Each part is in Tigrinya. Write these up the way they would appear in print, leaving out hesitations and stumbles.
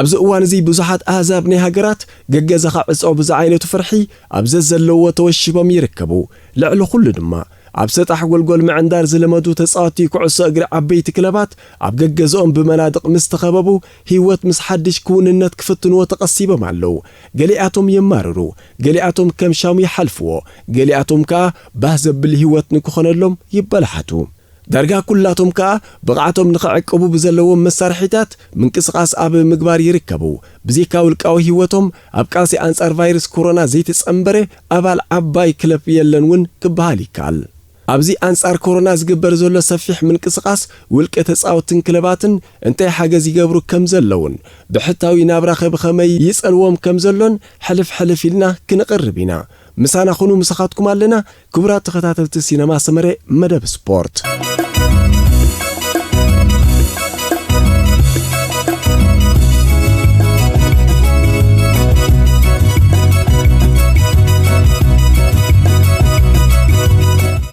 ኣብዚ እዋን እዚ ብዙሓት ኣህዛብ ናይ ሃገራት ገገዛ ኻዕጾ ብዛዓይነቱ ፍርሒ ኣብዚ ዘለዎ ተወሽቦም ይርከቡ ልዕሊ ኩሉ ድማ ኣብ ሰጣሕ ጎልጎል መዕንዳር ዝለመዱ ተጻዋቲ ኩዕሶ እግሪ ዓበይቲ ክለባት ኣብ ገገዝኦም ብመናድቕ ምስ ተኸበቡ ህይወት ምስ ሓድሽ ክውንነት ክፍትንዎ ተቐሲቦም ኣለዉ ገሊኣቶም የማርሩ ገሊኣቶም ከም ሻሙ ይሓልፍዎ ገሊኣቶም ከዓ ባህ ዘብል ህይወት ንክኾነሎም ይበላሓቱ ዳርጋ ኩላቶም ከዓ ብቕዓቶም ንኽዕቅቡ ብዘለዎም መሳርሒታት ምንቅስቓስ ኣብ ምግባር ይርከቡ ብዚካ ውልቃዊ ህይወቶም ኣብ ቃልሲ ኣንጻር ቫይረስ ኮሮና ዘይተጸንበረ ኣባል ዓባይ ክለብ የለን እውን ክበሃል ይከኣል ኣብዚ ኣንጻር ኮሮና ዝግበር ዘሎ ሰፊሕ ምንቅስቓስ ውልቀ ተጻወትን ክለባትን እንታይ ሓገዝ ይገብሩ ከም ዘለውን ብሕታዊ ናብራ ከመይ ይጸልዎም ከም ዘሎን ሕልፍ ኢልና ክንቅርብ ኢና ምሳና ኹኑ ምስኻትኩም ኣለና ክቡራት ተኸታተልቲ ሲነማ ሰመረ መደብ ስፖርት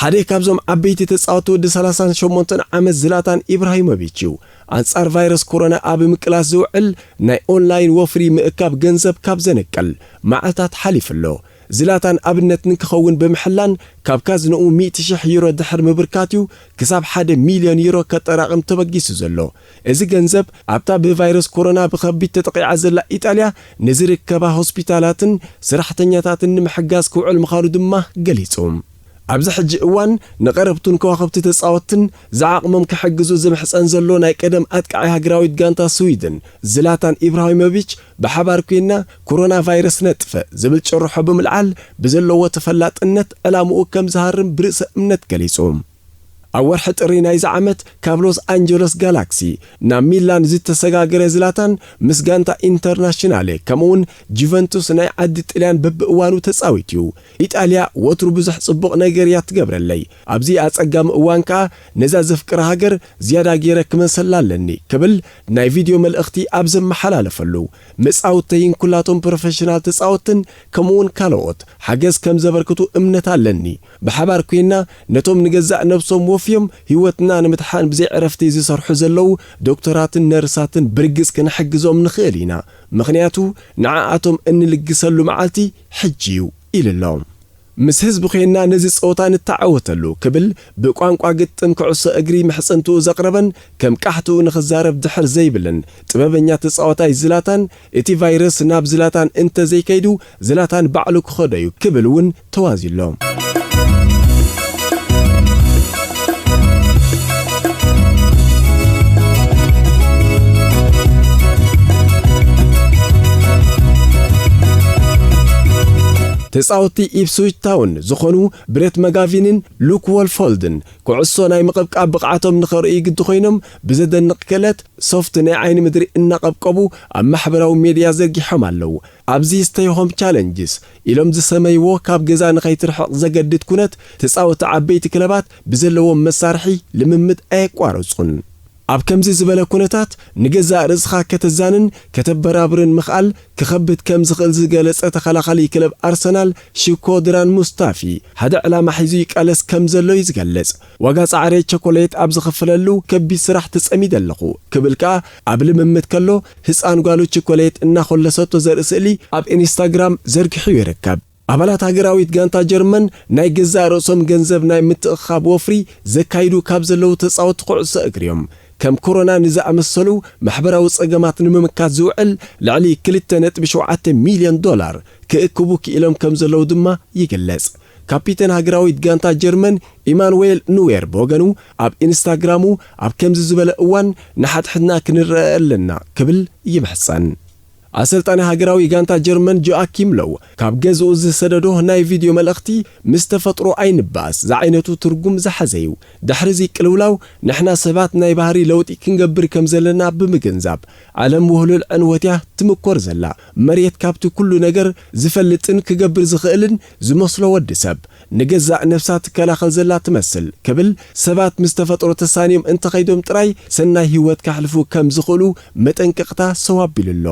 ሓደ ካብዞም ዓበይቲ ተጻወቱ ወዲ 38 ዓመት ዝላታን ኢብራሂሞቪች ኣንጻር ቫይረስ ኮሮና ኣብ ምቅላስ ዝውዕል ናይ ኦንላይን ወፍሪ ምእካብ ገንዘብ ካብ ዘነቀል መዓልታት ሓሊፍሎ ዝላታን ኣብነት ንክኸውን ብምሕላን ካብ ካዝንኡ 100,000 ዩሮ ድሕር ምብርካትዩ ክሳብ 1 ሚልዮን ዩሮ ከጠራቅም ተበጊሱ ዘሎ እዚ ገንዘብ ኣብታ ብቫይረስ ኮሮና ብኸቢድ ተጠቂዓ ዘላ ኢጣልያ ንዝርከባ ሆስፒታላትን ስራሕተኛታትን ንምሕጋዝ ክውዕል ምዃኑ ድማ ገሊጹ ኣብዚ ሕጂ እዋን ንቀረብቱን ከዋኸብቲ ተጻወትን ዝዓቅሞም ክሕግዙ ዝምሕፀን ዘሎ ናይ ቀደም ኣጥቃዒ ሃገራዊት ጋንታ ስዊድን ዝላታን ኢብራሂሞቪች ብሓባር ኮይና ኮሮና ቫይረስ ነጥፈ ዝብል ጭርሖ ብምልዓል ብዘለዎ ተፈላጥነት ዕላምኡ ከም ዝሃርም ብርእሰ እምነት ገሊጹ ኣብ ወርሒ ጥሪ ናይዚ ዓመት ካብ ሎስ አንጀለስ ጋላክሲ ናብ ሚላን ዝተሰጋገረ ዝላታን ምስ ጋንታ ኢንተርናሽናል ከምኡውን ጁቨንቱስ ናይ ዓዲ ጣልያን በብእዋኑ ተጻዊትዩ ኢጣልያ ወትሩ ብዙሕ ጽቡቕ ነገር ያትገብረለይ ኣብዚ ኣጸጋም እዋን ከዓ ነዛ ዘፍቅረ ሃገር ዝያዳ ገይረ ክመሰላለኒ ክብል ናይ ቪድዮ መልእኽቲ ኣብ ዘመሓላለፈሉ መጻውተይን ኩላቶም ፕሮፌሽናል ተጻወትን ከምኡውን ካልኦት ሓገዝ ከም ዘበርክቱ እምነት ኣለኒ ብሓባር ኮይና ነቶም ንገዛእ ነብሶም ወፍዮም ህይወትና ንምትሓን ብዘይ ዕረፍቲ ዝሰርሑ ዘለው ዶክተራትን ነርሳትን ብርግጽ ክንሕግዞም ንኽእል ኢና ምኽንያቱ ንዓኣቶም እንልግሰሉ መዓልቲ ሕጂዩ ኢልሎም ምስ ህዝቢ ኮይና ነዚ ጾታ ንተዓወተሉ ክብል ብቋንቋ ግጥም ኩዕሶ እግሪ ምሕጽንቱ ዘቕረበን ከም ቃሕቱ ንኽዛረብ ድሕር ዘይብልን ጥበበኛ ተጻዋታይ ዝላታን እቲ ቫይረስ ናብ ዝላታን እንተ ዘይከይዱ ዝላታን ባዕሉ ክኸደዩ ክብል እውን ተዋዚሎም ተጻወቲ ኢፕስዊች ታውን ዝኾኑ ብሬት መጋቪንን ሉክ ወልፎልድን ኩዕሶ ናይ ምቕብቃብ ብቕዓቶም ንኽርእዩ ግድ ኮይኖም ብዘደንቕ ክለት ሶፍት ናይ ዓይኒ ምድሪ እናቐብቀቡ ኣብ ማሕበራዊ ሚድያ ዘርጊሖም ኣለዉ ኣብዚ stay home challenges ኢሎም ዝሰመይዎ ካብ ገዛ ንኸይትርሕቕ ዘገድድ ኩነት ተጻወቲ ዓበይቲ ክለባት ብዘለዎም መሳርሒ ልምምድ ኣይቋረጹን ኣብ ከምዚ ዝበለ ኩነታት ንገዛእ ርእስኻ ከተዛንን ከተበራብርን ምኽኣል ክኸብድ ከም ዝኽእል ዝገለጸ ተኸላኻሊ ክለብ ኣርሰናል ሽኮድራን ሙስታፊ ሓደ ዕላማ ሒዙ ይቃለስ ከም ዘሎ ይዝገለጽ ዋጋ ጻዕሪ ቸኮሌት ኣብ ዝኽፍለሉ ከቢድ ስራሕ ተጸሚድ ኣለኹ ክብል ከዓ ኣብ ልምምድ ከሎ ህፃን ጓሉ ቸኮሌት እናኾለሰቶ ዘርኢ ስእሊ ኣብ ኢንስታግራም ዘርጊሑ ይርከብ ኣባላት ሃገራዊት ጋንታ ጀርመን ናይ ገዛእ ርእሶም ገንዘብ ናይ ምትእኻብ ወፍሪ ዘካይዱ ካብ ዘለው ተጻወቲ ኩዕሶ እግሪዮም ከም ኮሮና ንዝኣመሰሉ ማሕበራዊ ጸገማት ንምምካት ዝውዕል ልዕሊ 2.7 ሚልዮን ዶላር ክእክቡ ክኢሎም ከም ዘለው ድማ ይግለጽ ካፒተን ሃገራዊት ጋንታ ጀርመን ኢማኑኤል ኑዌር በወገኑ ኣብ ኢንስታግራሙ ኣብ ከምዚ ዝበለ እዋን ንሓድሕና ክንረአ ኣለና ክብል ይምሕጸን ኣሰልጣኒ ሃገራዊ ጋንታ ጀርመን ጆአኪም ለው ካብ ገዝኡ ዝሰደዶ ናይ ቪድዮ መልእኽቲ ምስ ተፈጥሮ ኣይንባስ ዝዓይነቱ ትርጉም ዝሓዘዩ ድሕሪዚ ቅልውላው ንሕና ሰባት ናይ ባህሪ ለውጢ ክንገብር ከም ዘለና ብምግንዛብ ዓለም ውህሉል ዕንወትያ ትምኮር ዘላ መሬት ካብቲ ኩሉ ነገር ዝፈልጥን ክገብር ዝኽእልን ዝመስሎ ወዲ ሰብ ንገዛእ ነፍሳት ከላኸል ዘላ ትመስል ክብል ሰባት ምስ ተፈጥሮ ተሳንዮም እንተኸይዶም ጥራይ ሰናይ ህይወት ካሕልፉ ከም ዝኽእሉ መጠንቀቕታ ሰዋቢሉሎ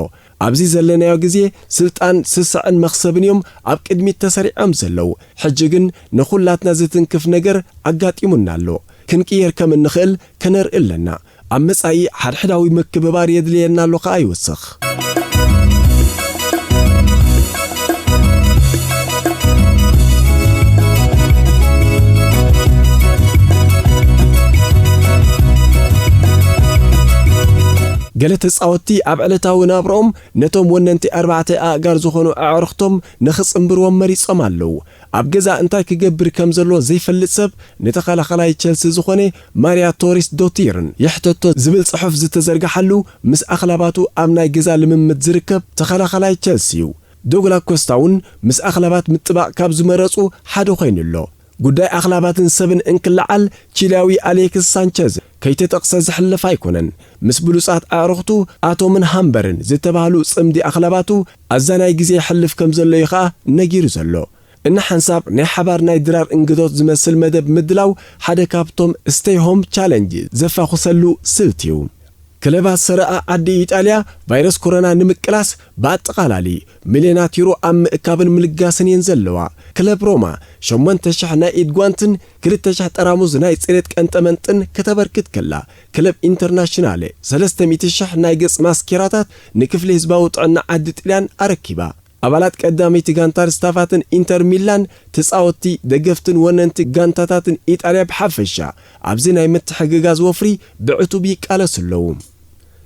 ኣብዚ ዘለናዮ ግዜ ስልጣን ስስዕን መኽሰብን እዮም ኣብ ቅድሚት ተሰሪዖም ዘለው ሕጂ ግን ንኹላትና ዝትንክፍ ነገር ኣጋጢሙና ኣሎ ክንቅየር ከም እንኽእል ከነርኢ ኣለና ኣብ መጻኢ ሓድሕዳዊ ምክብባር የድልየና ኣሎ ከዓ ይወስኽ ገለ ተጻወቲ ኣብ ዕለታዊ ናብሮኦም ነቶም ወነንቲ 4 ኣጋር ዝኾኑ ኣዕርኽቶም ንኽጽምብርዎም መሪጾም ኣለዉ ኣብ ገዛ እንታይ ክገብር ከም ዘሎ ዘይፈልጥ ሰብ ንተኸላኸላይ ቸልሲ ዝኾነ ማርያ ቶሪስ ዶቲርን ይሕተቶ ዝብል ጽሑፍ ዝተዘርግሓሉ ምስ ኣኽላባቱ ኣብ ናይ ገዛ ልምምድ ዝርከብ ተኸላኸላይ ቸልሲ እዩ ዶግላ ኮስታውን ምስ ኣኽላባት ምጥባቕ ካብ ዝመረጹ ሓደ ኮይኑሎ ጉዳይ ኣኽላባትን ሰብን እንክልዓል ቺላዊ ኣሌክስ ሳንቸዝ ከይተጠቕሰ ዝሕልፍ ኣይኮነን ምስ ብሉጻት ኣዕርኽቱ ኣቶምን ሃምበርን ዝተባህሉ ጽምዲ ኣኽላባቱ ኣዛናይ ግዜ ይሕልፍ ከም ዘሎ እዩ ኸኣ ነጊሩ ዘሎ እና ሓንሳብ ናይ ሓባር ናይ ድራር እንግዶት ዝመስል መደብ ምድላው ሓደ ካብቶም ስቴይ ሆም ቻሌንጅ ዘፋኹሰሉ ስልት እዩ ክለባት ሰረኣ ዓዲ ኢጣልያ ቫይረስ ኮሮና ንምቅላስ በአጠቃላሊ ሚሊዮናት ዩሮ ኣብ ምእካብን ምልጋስን የን ዘለዋ ክለብ ሮማ 8,000 ናይ ኢድ ጓንትን 2,000 ጠራሙዝ ናይ ጽሬት ቀንጠመንጥን ከተበርክት ከላ ክለብ ኢንተርናሽናል 300,000 ናይ ገጽ ማስኬራታት ንክፍሊ ህዝባዊ ጥዕና ዓዲ ጣልያን ኣረኪባ ኣባላት ቀዳመይቲ ጋንታር ስታፋትን ኢንተር ሚላን ተጻወቲ ደገፍትን ወነንቲ ጋንታታትን ኢጣልያ ብሓፈሻ ኣብዚ ናይ ምትሕግጋዝ ወፍሪ ብዕቱብ ይቃለስለዉ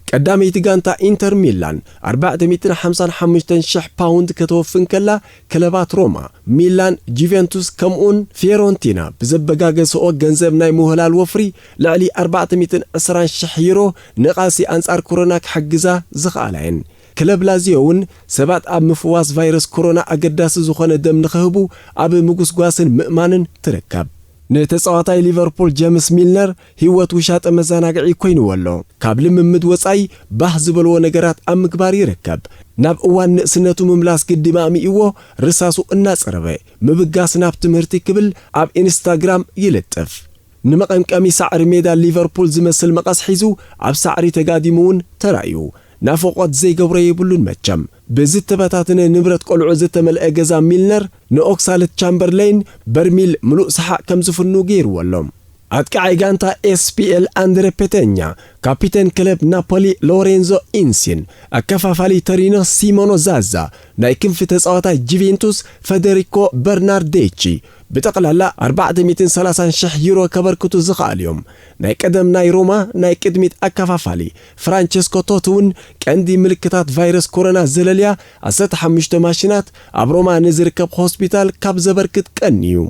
ቀዳመይቲ ጋንታ ኢንተር ሚላን 455,000 ፓውንድ ከተወፍን ከላ ክለባት ሮማ ሚላን ጁቬንቱስ ከምኡን ፊዮረንቲና ብዘበጋገዝኦ ገንዘብ ናይ ምህላል ወፍሪ ልዕሊ 420,000 ዩሮ ንቓሲ አንጻር ኮሮና ክሕግዛ ዝኽኣላየን ክለብ ላዚዮውን ሰባት ኣብ ምፍዋስ ቫይረስ ኮሮና ኣገዳሲ ዝኾነ ደም ንኽህቡ ኣብ ምጉስጓስን ምእማንን ትረከብ ነተጻዋታይ ሊቨርፑል ጄምስ ሚልነር ህይወት ውሻጠ መዘናግዒ ኮይኑዎ ኣሎ ካብ ልምምድ ወጻኢ ባህ ዝበልዎ ነገራት ኣብ ምግባር ይርከብ ናብ እዋን ንእስነቱ ምምላስ ግድማ ኣሚእዎ ርሳሱ እናጸረበ ምብጋስ ናብ ትምህርቲ ክብል ኣብ ኢንስታግራም ይልጥፍ ንመቐምቀሚ ሳዕሪ ሜዳ ሊቨርፑል ዝመስል መቐስ ሒዙ ኣብ ሳዕሪ ተጋዲሙውን ተራእዩ ናፍቆት ዘይገብሮ ይብሉን መቸም ብዝተበታተነ ንብረት ቆልዑ ዝተመልአ ገዛ ሚልነር ንኦክሳለት ቻምበርሌን በርሚል ምሉእ ሰሓቅ ከም ዝፍኑ ገይርዎሎም ኣጥቃዓይ ጋንታ ኤስፒኤል አንድሬ ፔቴኛ ካፒቴን ክለብ ናፖሊ ሎሬንዞ ኢንሲን ኣከፋፋሊ ተሪኖ ሲሞኖ ዛዛ ናይ ክንፊ ተጻዋታይ ጁቬንቱስ ፌዴሪኮ በርናርዴቺ بتقلال 430,000 يورو كبركتو زخاليوم ناي قدم ناي روما ناي قدميت أكفافالي فرانشيسكو توتون كاندي ملكتات فيروس كورونا زلاليا 15 ماشينات اب روما نزركب هوسبيتال كاب زبركت كنيو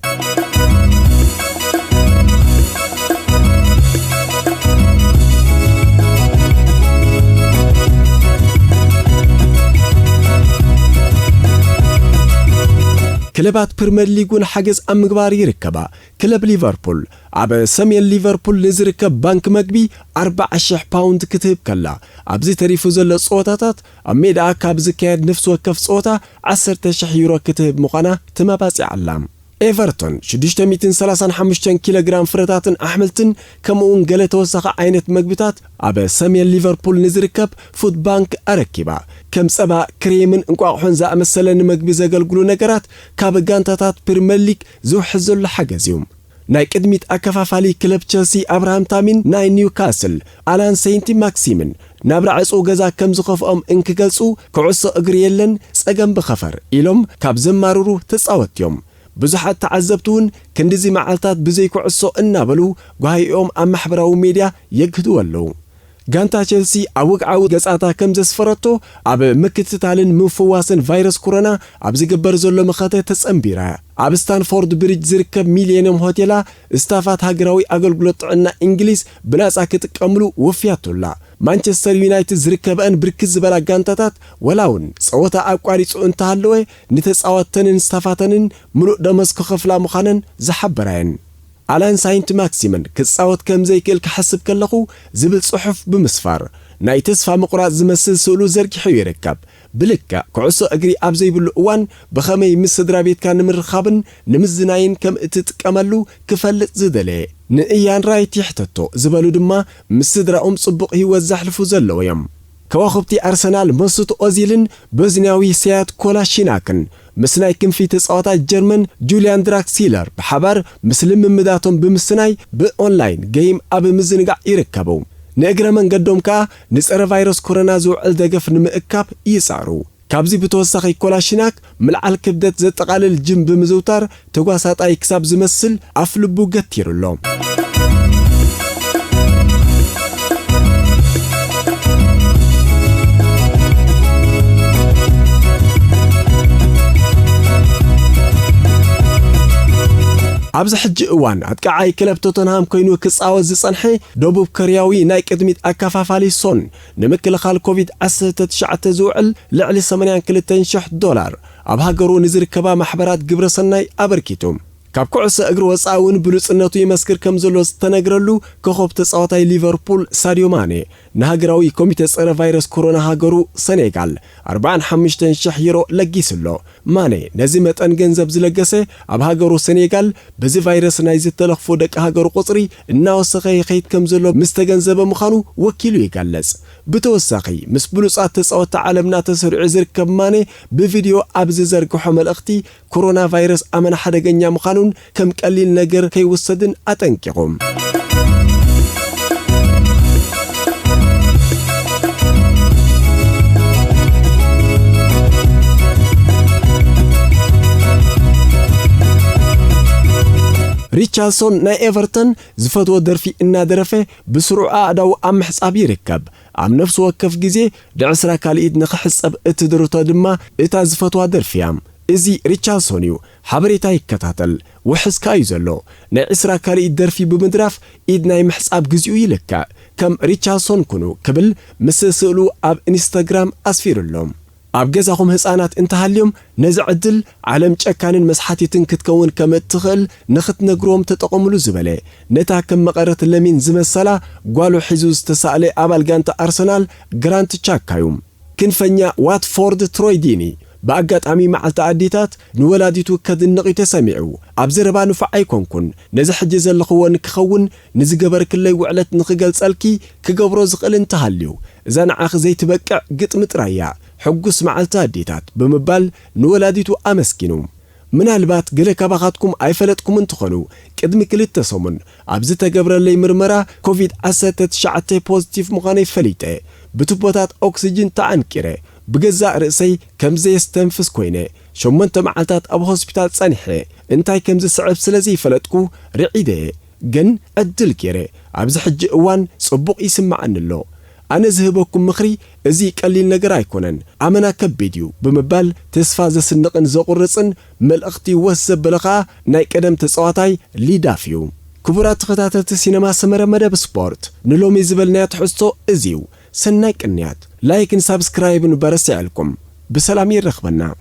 كلبات بريمير ليغون حجز ام مغبار يركبا كلب ليفربول اب سميل ليفربول نزركب بانك مغبي 40,000 باوند كتب كلا ابزي تريفو زل صوتاتات اميدا كاب زكاد نفس وكف صوتا 10,000 يورو كتب مقانا تماباصي علام ايفرتون 635 كيلوغرام فرتاتن احملتن كمون غله توسخه عينت مغبيتات اب سميل ليفربول نزركب فود بانك اركيبا كم صبا كريمن انقاقحون زا مسلن مغبي زغلغلو نغرات كاب غانتاتات بريمير ليج زوحزل حجزيوم ناي قدميت اكفافالي كلب تشيلسي ابراهام تامين ناي نيوكاسل الان سينت ماكسيمن نابرا عصو غزا كم زخفهم انكغلصو كعصو اغري يلن صقم بخفر إلهم كاب زمارورو تصاوتيوم بزحات تعذبتون كندزي معالتات بزي كعصو انابلو غايوم ام محبراو ميديا يغدو ولو غانتا تشيلسي اوقعو غصاتا كم زسفرتو اب مكتتالن مفواسن فيروس كورونا اب زغبر زلو مخاته تصمبيرا اب ستانفورد بريج زركب مليونيوم هوتيلا استافات هاغراوي اغلغلوت عنا انجليز بلاصا كتقملو وفياتولا مانشستر يونايتد زركبان بركز بلا غانتاتات ولاون صوتا اقاريصو انتهالوي نتصاوتنن استافاتنن ملو دمسكو خفلا مخانن زحبراين الان ساينت ماكسيمن كصاوت كم زيكل كحسب كلخو زبل صحف بمسفار ناي تسفا مقراط زمسل سولو زركحو يركب بلكا كعصو اغري ابزي بلو اوان بخمي مسدرا بيت كان مرخابن نمزناين كم اتتقملو كفلت زدلي نئيان رايت يحتتو زبلو دما مسدرا صبق يوزحلفو زلويم كواخبتي أرسنال مسوت أوزيلن بزناوي سيات كولاشيناكن مسناي كم في تصاوتا جرمن جوليان دراكسيلر بحبر مسلم ممداتهم بمسناي بأونلاين جيم أب مزنقع يركبو نقرأ من قدوم كا نسأر فيروس كورونا زوعل دقف نمئكاب يسعرو كابزي بتوسخي كولاشيناك ملعال كبدت زي تقالل جيم بمزوتار تقواسات اي كساب زمسل أفلبو قتير اللوم ኣብዚ ሕጂ እዋን ኣጥቃዓይ ክለብ ቶተንሃም ኮይኑ ክጻወት ዝጸንሐ ደቡብ ኮርያዊ ናይ ቅድሚት ኣከፋፋሊ ሶን ንምክልኻል ኮቪድ-19 ዝውዕል ልዕሊ $82,000 ኣብ ሃገሩ ንዝርከባ ማሕበራት ግብረ ሰናይ ኣበርኪቱ ካብ ኩዕሶ እግሪ ወጻኢ እውን ብሉጽነቱ ይመስክር ከም ዘሎ ዝተነግረሉ ኮኸብ ተጻዋታይ ሊቨርፑል ሳዲዮ ማኔ ንሃገራዊ ኮሚቴ ጸረ ቫይረስ ኮሮና ሃገሩ ሰኔጋል 45,000 ዩሮ ለጊስሎ ማኔ ነዚ መጠን ገንዘብ ዝለገሰ ኣብ ሃገሩ ሰኔጋል በዚ ቫይረስ ናይ ዝተለኽፉ ደቂ ሃገሩ ቁጽሪ እናወሰኸ ይኸይድ ከም ዘሎ ምስ ተገንዘበ ምዃኑ ወኪሉ ይገለጽ ብተወሳኺ ምስ ብሉጻት ተጻወቲ ዓለምና ተሰሪዑ ዝርከብ ማኔ ብቪድዮ ኣብ ዝዘርግሖ መልእኽቲ ኮሮና ቫይረስ ኣመና ሓደገኛ ምዃኑን ከም ቀሊል ነገር ከይውሰድን ኣጠንቂቖም ሪቻርድሶን ናይ ኤቨርተን ዝፈትዎ ደርፊ እናደረፈ ብስሩዕ ኣእዳው ኣብ ምሕጻብ ይርከብ ኣብ ነፍሲ ወከፍ ግዜ ድዕስራ ካልኢት ንኽሕጸብ እትድርቶ ድማ እታ ዝፈትዋ ደርፊያ እዚ ሪቻርድሶን እዩ ሓበሬታ ይከታተል ውሕስካ እዩ ዘሎ ናይ 20 ካልኢት ደርፊ ብምድራፍ ኢድ ናይ ምሕጻብ ግዚኡ ይልካዕ ከም ሪቻርድሶን ኩኑ ክብል ምስ ስእሉ ኣብ ኢንስታግራም ኣስፊሩሎም ኣብ ገዛኹም ህፃናት እንተሃልዮም ነዚ ዕድል ዓለም ጨካንን መስሓቲትን ክትከውን ከም እትኽእል ንኽትነግሮም ተጠቐምሉ ዝበለ ነታ ከም መቐረት ለሚን ዝመሰላ ጓሉ ሒዙ ዝተሳእለ ኣባል ጋንታ ኣርሰናል ግራንት ቻካዩ ክንፈኛ ዋትፎርድ ትሮይ ዲኒ በአጋጣሚ መዓልታ አዲታት ንወላዲቱ ከድንቕ ተሰሚዑ ኣብ ዘረባ ንፋዕ ኣይኮንኩን ነዚ ሕጂ ዘለኽዎን ክኸውን ንዝገበርክለይ ውዕለት ንኽገልጸልኪ ክገብሮ ዝኽእል እንተሃልዩ እዛ ንዓኽ ዘይትበቅዕ ግጥሚ ጥራያ ሕጉስ መዓልታ አዲታት ብምባል ንወላዲቱ ኣመስኪኑ ምናልባት ገለ ካባኻትኩም ኣይፈለጥኩም እንትኾኑ ቅድሚ 2 ሰሙን ኣብ ዝተገብረለይ ምርመራ ኮቪድ-19 ፖዚቲቭ ምዃነ ይፈሊጠ ብቱቦታት ኦክሲጅን ተዓንቂረ بجزاء رأسي كمزي يستنفس كوينة شو من تمعتات أبو هوسبيتال صنيحة انتاي كمزي صعب سلازي فلتكو رعيدة جن أدل كيري عبز حج أوان صبوق يسمع عن اللو أنا زهبكم مخري أزي قليل نجراي كونن عمنا كبيديو بمبال تسفاز السنقن زقرصن مل أختي وسب بلغا ناي قدم تسواتاي لي دافيو كبرات خطاتات السينما سمرة مدى بسبورت نلومي زبلنات حسو أزيو سنايك النيات لايك سبسكرايب نبرسي عليكم بسلام يرخبنا